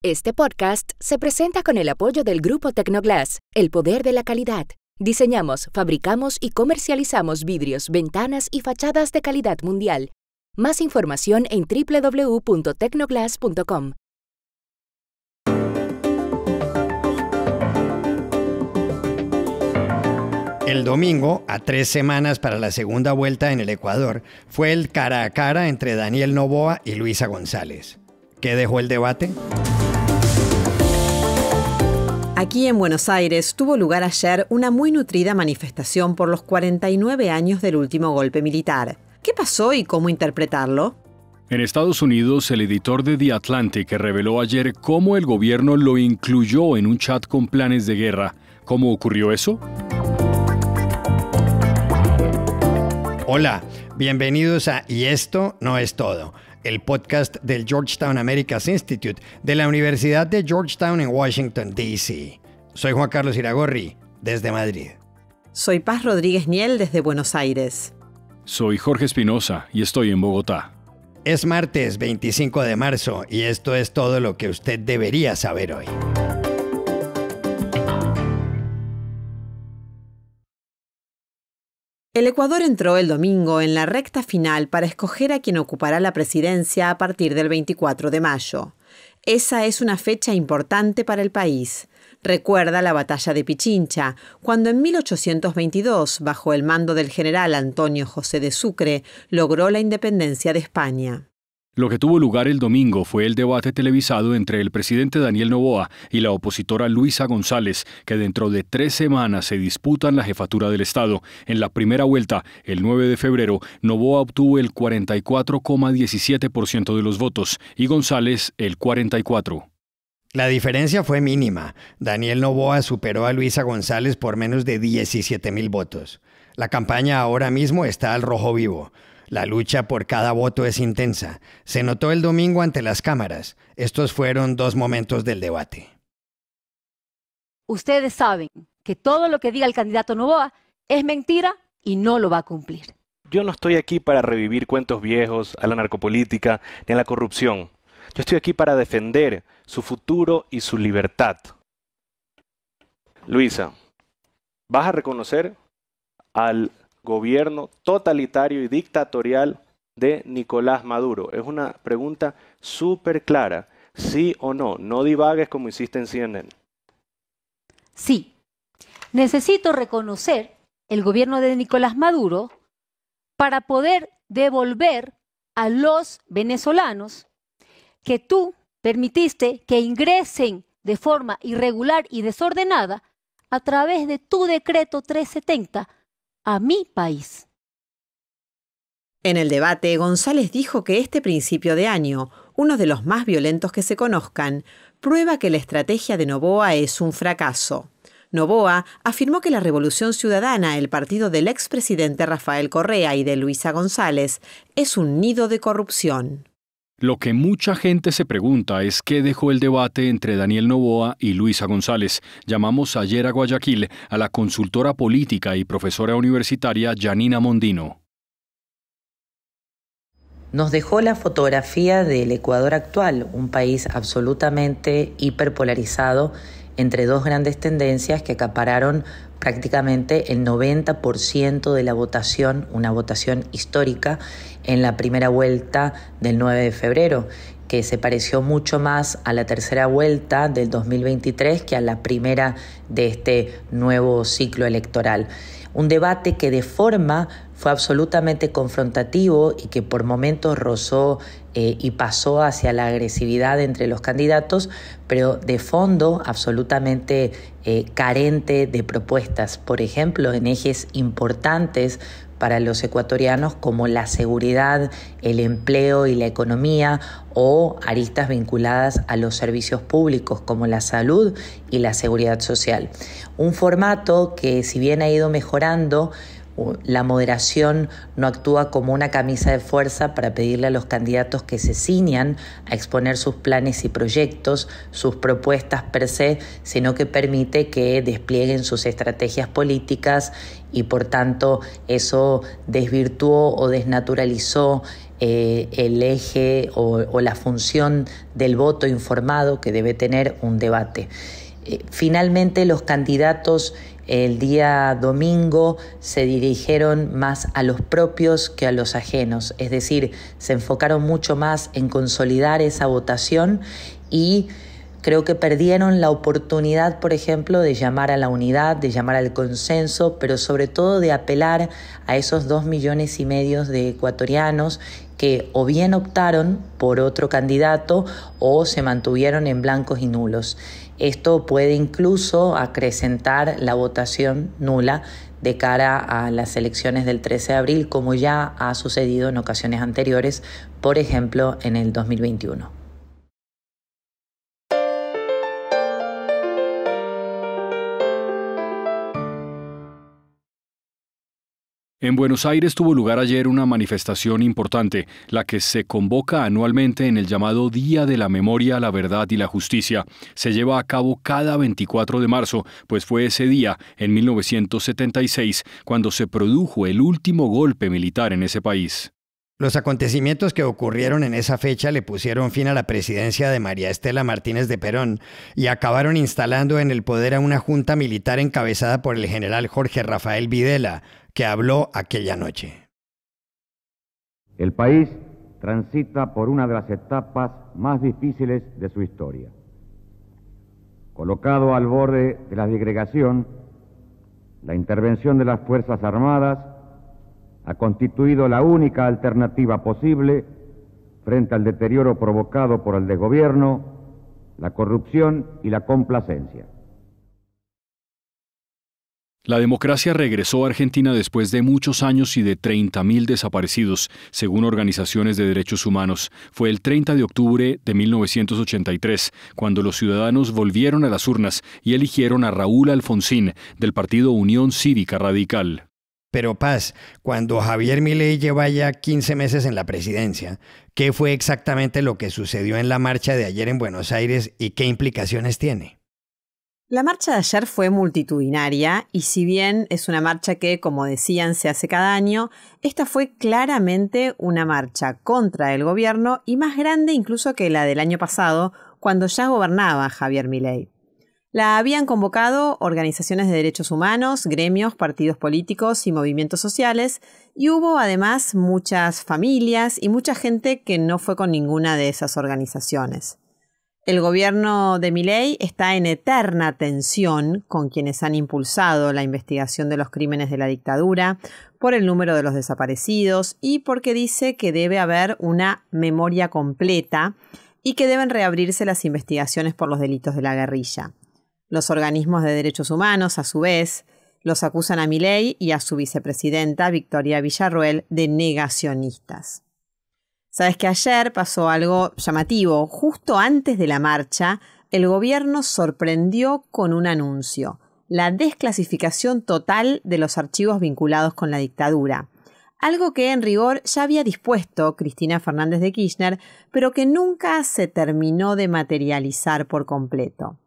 Este podcast se presenta con el apoyo del Grupo Tecnoglass, el poder de la calidad. Diseñamos, fabricamos y comercializamos vidrios, ventanas y fachadas de calidad mundial. Más información en www.tecnoglass.com. El domingo, a 3 semanas para la segunda vuelta en el Ecuador, fue el cara a cara entre Daniel Noboa y Luisa González. ¿Qué dejó el debate? Aquí en Buenos Aires tuvo lugar ayer una muy nutrida manifestación por los 49 años del último golpe militar. ¿Qué pasó y cómo interpretarlo? En Estados Unidos, el editor de The Atlantic reveló ayer cómo el gobierno lo incluyó en un chat con planes de guerra. ¿Cómo ocurrió eso? Hola, bienvenidos a Y esto no es todo, el podcast del Georgetown Americas Institute de la Universidad de Georgetown en Washington, D.C. Soy Juan Carlos Iragorri, desde Madrid. Soy Paz Rodríguez Niel, desde Buenos Aires. Soy Jorge Espinosa y estoy en Bogotá. Es martes 25 de marzo y esto es todo lo que usted debería saber hoy. El Ecuador entró el domingo en la recta final para escoger a quien ocupará la presidencia a partir del 24 de mayo. Esa es una fecha importante para el país. Recuerda la batalla de Pichincha, cuando en 1822, bajo el mando del general Antonio José de Sucre, logró la independencia de España. Lo que tuvo lugar el domingo fue el debate televisado entre el presidente Daniel Noboa y la opositora Luisa González, que dentro de 3 semanas se disputan la jefatura del Estado. En la primera vuelta, el 9 de febrero, Noboa obtuvo el 44,17% de los votos y González el 44%. La diferencia fue mínima. Daniel Noboa superó a Luisa González por menos de 17,000 votos. La campaña ahora mismo está al rojo vivo. La lucha por cada voto es intensa. Se notó el domingo ante las cámaras. Estos fueron 2 momentos del debate. Ustedes saben que todo lo que diga el candidato Noboa es mentira y no lo va a cumplir. Yo no estoy aquí para revivir cuentos viejos a la narcopolítica ni a la corrupción. Yo estoy aquí para defender su futuro y su libertad. Luisa, ¿vas a reconocer al gobierno totalitario y dictatorial de Nicolás Maduro? Es una pregunta súper clara. ¿Sí o no? No divagues como hiciste en CNN. Sí. Necesito reconocer el gobierno de Nicolás Maduro para poder devolver a los venezolanos que tú permitiste que ingresen de forma irregular y desordenada a través de tu decreto 370 a mi país. En el debate, González dijo que este principio de año, uno de los más violentos que se conozcan, prueba que la estrategia de Noboa es un fracaso. Noboa afirmó que la Revolución Ciudadana, el partido del expresidente Rafael Correa y de Luisa González, es un nido de corrupción. Lo que mucha gente se pregunta es qué dejó el debate entre Daniel Noboa y Luisa González. Llamamos ayer a Guayaquil a la consultora política y profesora universitaria Janina Mondino. Nos dejó la fotografía del Ecuador actual, un país absolutamente hiperpolarizado entre 2 grandes tendencias que acapararon prácticamente el 90% de la votación, una votación histórica, en la primera vuelta del 9 de febrero, que se pareció mucho más a la tercera vuelta del 2023 que a la primera de este nuevo ciclo electoral. Un debate que de forma fue absolutamente confrontativo y que por momentos rozó y pasó hacia la agresividad entre los candidatos, pero de fondo absolutamente carente de propuestas, por ejemplo, en ejes importantes para los ecuatorianos como la seguridad, el empleo y la economía, o aristas vinculadas a los servicios públicos como la salud y la seguridad social. Un formato que, si bien ha ido mejorando, la moderación no actúa como una camisa de fuerza para pedirle a los candidatos que se ciñan a exponer sus planes y proyectos, sus propuestas per se, sino que permite que desplieguen sus estrategias políticas y por tanto eso desvirtuó o desnaturalizó el eje o la función del voto informado que debe tener un debate. Finalmente, los candidatos el día domingo se dirigieron más a los propios que a los ajenos, es decir, se enfocaron mucho más en consolidar esa votación y creo que perdieron la oportunidad, por ejemplo, de llamar a la unidad, de llamar al consenso, pero sobre todo de apelar a esos 2,5 millones de ecuatorianos que o bien optaron por otro candidato o se mantuvieron en blancos y nulos. Esto puede incluso acrecentar la votación nula de cara a las elecciones del 13 de abril, como ya ha sucedido en ocasiones anteriores, por ejemplo, en el 2021. En Buenos Aires tuvo lugar ayer una manifestación importante, la que se convoca anualmente en el llamado Día de la Memoria, la Verdad y la Justicia. Se lleva a cabo cada 24 de marzo, pues fue ese día, en 1976, cuando se produjo el último golpe militar en ese país. Los acontecimientos que ocurrieron en esa fecha le pusieron fin a la presidencia de María Estela Martínez de Perón y acabaron instalando en el poder a una junta militar encabezada por el general Jorge Rafael Videla, que habló aquella noche. El país transita por una de las etapas más difíciles de su historia. Colocado al borde de la disgregación, la intervención de las Fuerzas Armadas ha constituido la única alternativa posible frente al deterioro provocado por el desgobierno, la corrupción y la complacencia. La democracia regresó a Argentina después de muchos años y de 30.000 desaparecidos, según organizaciones de derechos humanos. Fue el 30 de octubre de 1983, cuando los ciudadanos volvieron a las urnas y eligieron a Raúl Alfonsín, del partido Unión Cívica Radical. Pero Paz, cuando Javier Milei lleva ya 15 meses en la presidencia, ¿qué fue exactamente lo que sucedió en la marcha de ayer en Buenos Aires y qué implicaciones tiene? La marcha de ayer fue multitudinaria y si bien es una marcha que, como decían, se hace cada año, esta fue claramente una marcha contra el gobierno y más grande incluso que la del año pasado, cuando ya gobernaba Javier Milei. La habían convocado organizaciones de derechos humanos, gremios, partidos políticos y movimientos sociales, y hubo además muchas familias y mucha gente que no fue con ninguna de esas organizaciones. El gobierno de Milei está en eterna tensión con quienes han impulsado la investigación de los crímenes de la dictadura, por el número de los desaparecidos y porque dice que debe haber una memoria completa y que deben reabrirse las investigaciones por los delitos de la guerrilla. Los organismos de derechos humanos, a su vez, los acusan a Milei y a su vicepresidenta, Victoria Villarroel, de negacionistas. Sabes que ayer pasó algo llamativo. Justo antes de la marcha, el gobierno sorprendió con un anuncio: la desclasificación total de los archivos vinculados con la dictadura. Algo que en rigor ya había dispuesto Cristina Fernández de Kirchner, pero que nunca se terminó de materializar por completo.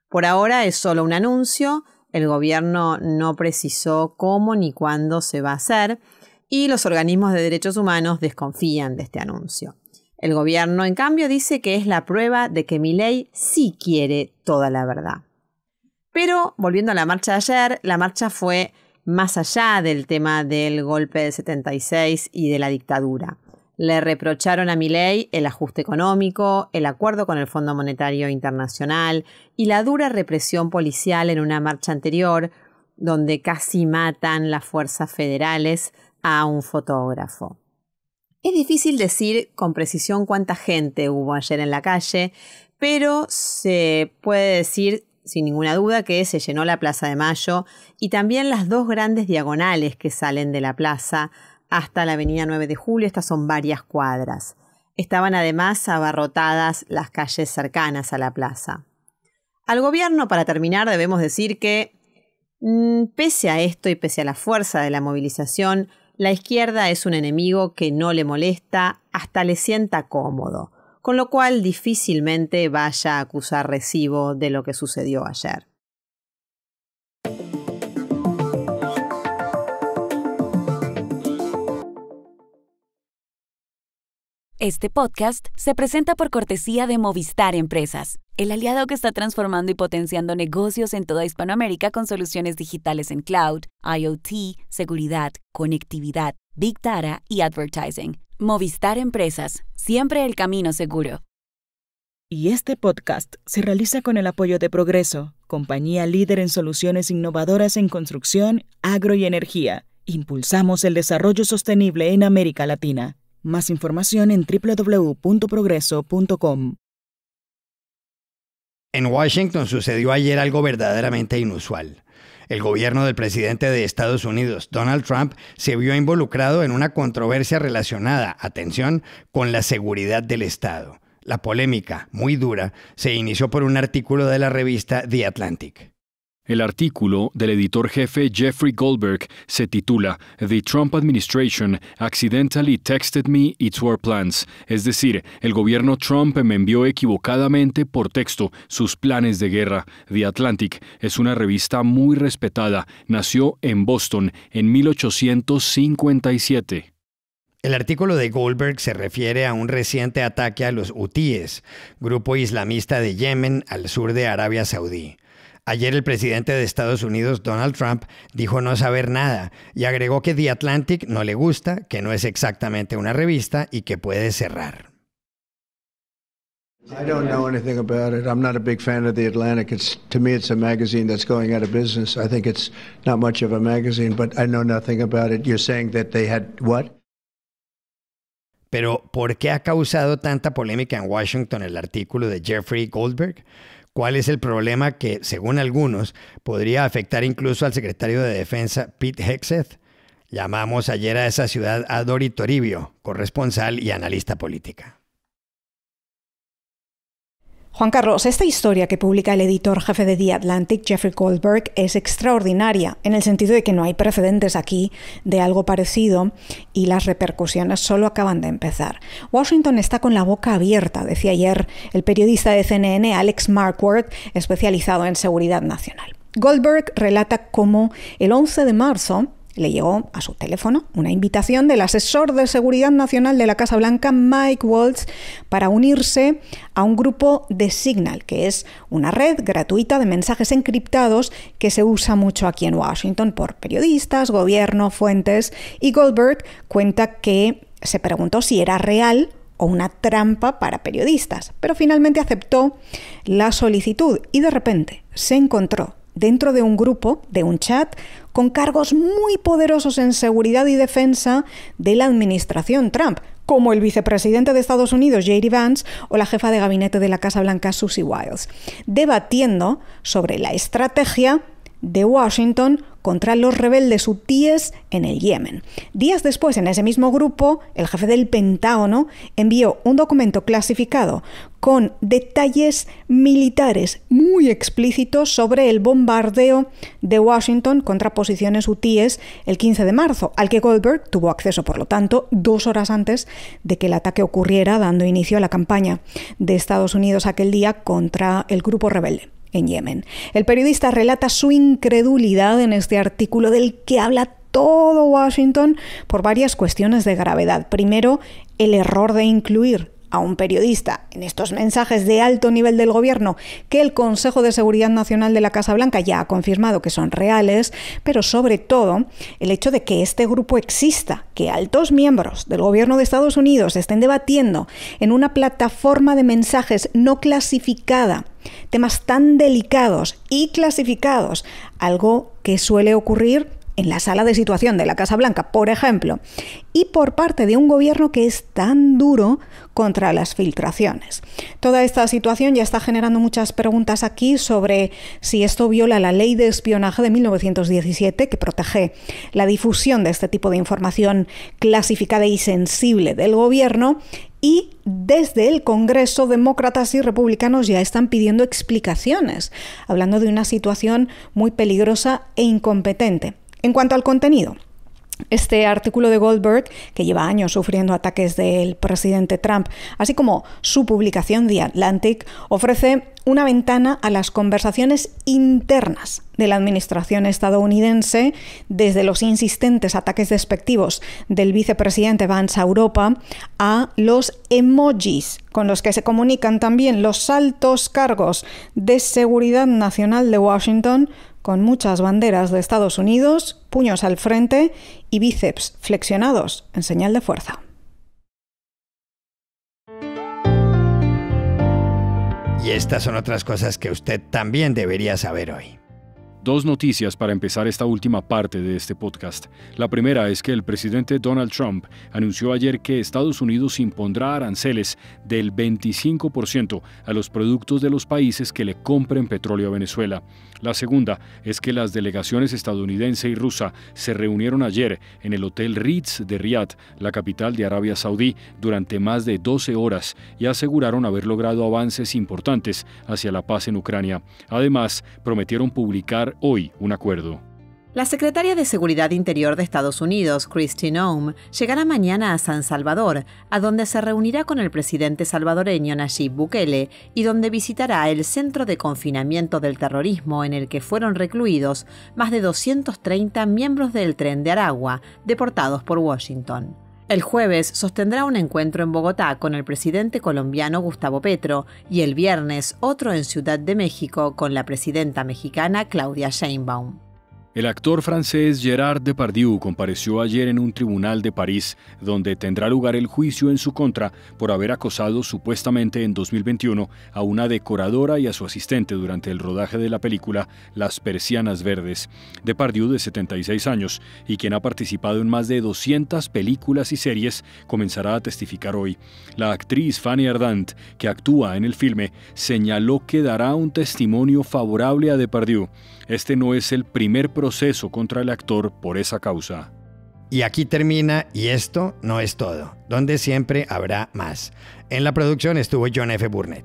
Por ahora es solo un anuncio, el gobierno no precisó cómo ni cuándo se va a hacer, y los organismos de derechos humanos desconfían de este anuncio. El gobierno, en cambio, dice que es la prueba de que Milei sí quiere toda la verdad. Pero, volviendo a la marcha de ayer, la marcha fue más allá del tema del golpe del 76 y de la dictadura. Le reprocharon a Milei el ajuste económico, el acuerdo con el Fondo Monetario Internacional y la dura represión policial en una marcha anterior, donde casi matan las fuerzas federales a un fotógrafo. Es difícil decir con precisión cuánta gente hubo ayer en la calle, pero se puede decir sin ninguna duda que se llenó la Plaza de Mayo y también las dos grandes diagonales que salen de la plaza hasta la avenida 9 de Julio. Estas son varias cuadras. Estaban además abarrotadas las calles cercanas a la plaza. Al gobierno, para terminar, debemos decir que, pese a esto y pese a la fuerza de la movilización, la izquierda es un enemigo que no le molesta, hasta le sienta cómodo, con lo cual difícilmente vaya a acusar recibo de lo que sucedió ayer. Este podcast se presenta por cortesía de Movistar Empresas, el aliado que está transformando y potenciando negocios en toda Hispanoamérica con soluciones digitales en cloud, IoT, seguridad, conectividad, Big Data y advertising. Movistar Empresas, siempre el camino seguro. Y este podcast se realiza con el apoyo de Progreso, compañía líder en soluciones innovadoras en construcción, agro y energía. Impulsamos el desarrollo sostenible en América Latina. Más información en www.progreso.com. En Washington sucedió ayer algo verdaderamente inusual. El gobierno del presidente de Estados Unidos, Donald Trump, se vio involucrado en una controversia relacionada, atención, con la seguridad del Estado. La polémica, muy dura, se inició por un artículo de la revista The Atlantic. El artículo del editor jefe Jeffrey Goldberg se titula The Trump Administration Accidentally Texted Me Its War Plans, es decir, el gobierno Trump me envió equivocadamente por texto sus planes de guerra. The Atlantic es una revista muy respetada, nació en Boston en 1857. El artículo de Goldberg se refiere a un reciente ataque a los hutíes, grupo islamista de Yemen al sur de Arabia Saudí. Ayer el presidente de Estados Unidos, Donald Trump, dijo no saber nada y agregó que The Atlantic no le gusta, que no es exactamente una revista y que puede cerrar. I don't know anything about it. I'm not a big fan of The Atlantic. To me, it's a magazine that's going out of business. I think it's not much of a magazine, but I know nothing about it. You're saying that they had what? Pero, ¿por qué ha causado tanta polémica en Washington el artículo de Jeffrey Goldberg? ¿Cuál es el problema que, según algunos, podría afectar incluso al secretario de Defensa Pete Hegseth? Llamamos ayer a esa ciudad a Dori Toribio, corresponsal y analista política. Juan Carlos, esta historia que publica el editor jefe de The Atlantic, Jeffrey Goldberg, es extraordinaria en el sentido de que no hay precedentes aquí de algo parecido y las repercusiones solo acaban de empezar. Washington está con la boca abierta, decía ayer el periodista de CNN Alex Marquardt, especializado en seguridad nacional. Goldberg relata cómo el 11 de marzo le llegó a su teléfono una invitación del asesor de seguridad nacional de la Casa Blanca, Mike Waltz, para unirse a un grupo de Signal, que es una red gratuita de mensajes encriptados que se usa mucho aquí en Washington por periodistas, gobierno, fuentes. Y Goldberg cuenta que se preguntó si era real o una trampa para periodistas, pero finalmente aceptó la solicitud y de repente se encontró dentro de un grupo, de un chat, con cargos muy poderosos en seguridad y defensa de la administración Trump, como el vicepresidente de Estados Unidos, J.D. Vance, o la jefa de gabinete de la Casa Blanca, Susie Wiles, debatiendo sobre la estrategia de Washington contra los rebeldes hutíes en el Yemen. Días después, en ese mismo grupo, el jefe del Pentágono envió un documento clasificado con detalles militares muy explícitos sobre el bombardeo de Washington contra posiciones hutíes el 15 de marzo, al que Goldberg tuvo acceso, por lo tanto, 2 horas antes de que el ataque ocurriera, dando inicio a la campaña de Estados Unidos aquel día contra el grupo rebelde en Yemen. El periodista relata su incredulidad en este artículo del que habla todo Washington por varias cuestiones de gravedad. Primero, el error de incluir a un periodista en estos mensajes de alto nivel del gobierno que el Consejo de Seguridad Nacional de la Casa Blanca ya ha confirmado que son reales, pero sobre todo el hecho de que este grupo exista, que altos miembros del gobierno de Estados Unidos estén debatiendo en una plataforma de mensajes no clasificada temas tan delicados y clasificados, algo que suele ocurrir en la sala de situación de la Casa Blanca, por ejemplo, y por parte de un gobierno que es tan duro contra las filtraciones. Toda esta situación ya está generando muchas preguntas aquí sobre si esto viola la ley de espionaje de 1917, que protege la difusión de este tipo de información clasificada y sensible del gobierno, y desde el Congreso, demócratas y republicanos ya están pidiendo explicaciones, hablando de una situación muy peligrosa e incompetente. En cuanto al contenido, Este artículo de Goldberg, que lleva años sufriendo ataques del presidente Trump, así como su publicación The Atlantic, ofrece una ventana a las conversaciones internas de la administración estadounidense, desde los insistentes ataques despectivos del vicepresidente Vance a Europa a los emojis con los que se comunican también los altos cargos de seguridad nacional de Washington, con muchas banderas de Estados Unidos, puños al frente y bíceps flexionados en señal de fuerza. Y estas son otras cosas que usted también debería saber hoy. Dos noticias para empezar esta última parte de este podcast. La primera es que el presidente Donald Trump anunció ayer que Estados Unidos impondrá aranceles del 25% a los productos de los países que le compren petróleo a Venezuela. La segunda es que las delegaciones estadounidense y rusa se reunieron ayer en el Hotel Ritz de Riad, la capital de Arabia Saudí, durante más de 12 horas y aseguraron haber logrado avances importantes hacia la paz en Ucrania. Además, prometieron publicar hoy un acuerdo. La secretaria de Seguridad Interior de Estados Unidos, Kristi Noem, llegará mañana a San Salvador, a donde se reunirá con el presidente salvadoreño Nayib Bukele y donde visitará el centro de confinamiento del terrorismo en el que fueron recluidos más de 230 miembros del Tren de Aragua, deportados por Washington. El jueves sostendrá un encuentro en Bogotá con el presidente colombiano Gustavo Petro y el viernes otro en Ciudad de México con la presidenta mexicana Claudia Sheinbaum. El actor francés Gérard Depardieu compareció ayer en un tribunal de París, donde tendrá lugar el juicio en su contra por haber acosado supuestamente en 2021 a una decoradora y a su asistente durante el rodaje de la película Las Persianas Verdes. Depardieu, de 76 años, y quien ha participado en más de 200 películas y series, comenzará a testificar hoy. La actriz Fanny Ardant, que actúa en el filme, señaló que dará un testimonio favorable a Depardieu. Este no es el primer proceso contra el actor por esa causa. Y aquí termina Y esto no es todo, donde siempre habrá más. En la producción estuvo John F. Burnett.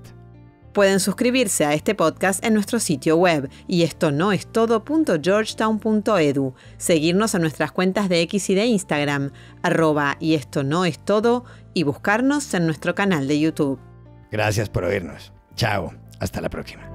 Pueden suscribirse a este podcast en nuestro sitio web y esto no es todo.georgetown.edu, seguirnos en nuestras cuentas de X y de Instagram, @y esto no es todo, y buscarnos en nuestro canal de YouTube. Gracias por oírnos. Chao, hasta la próxima.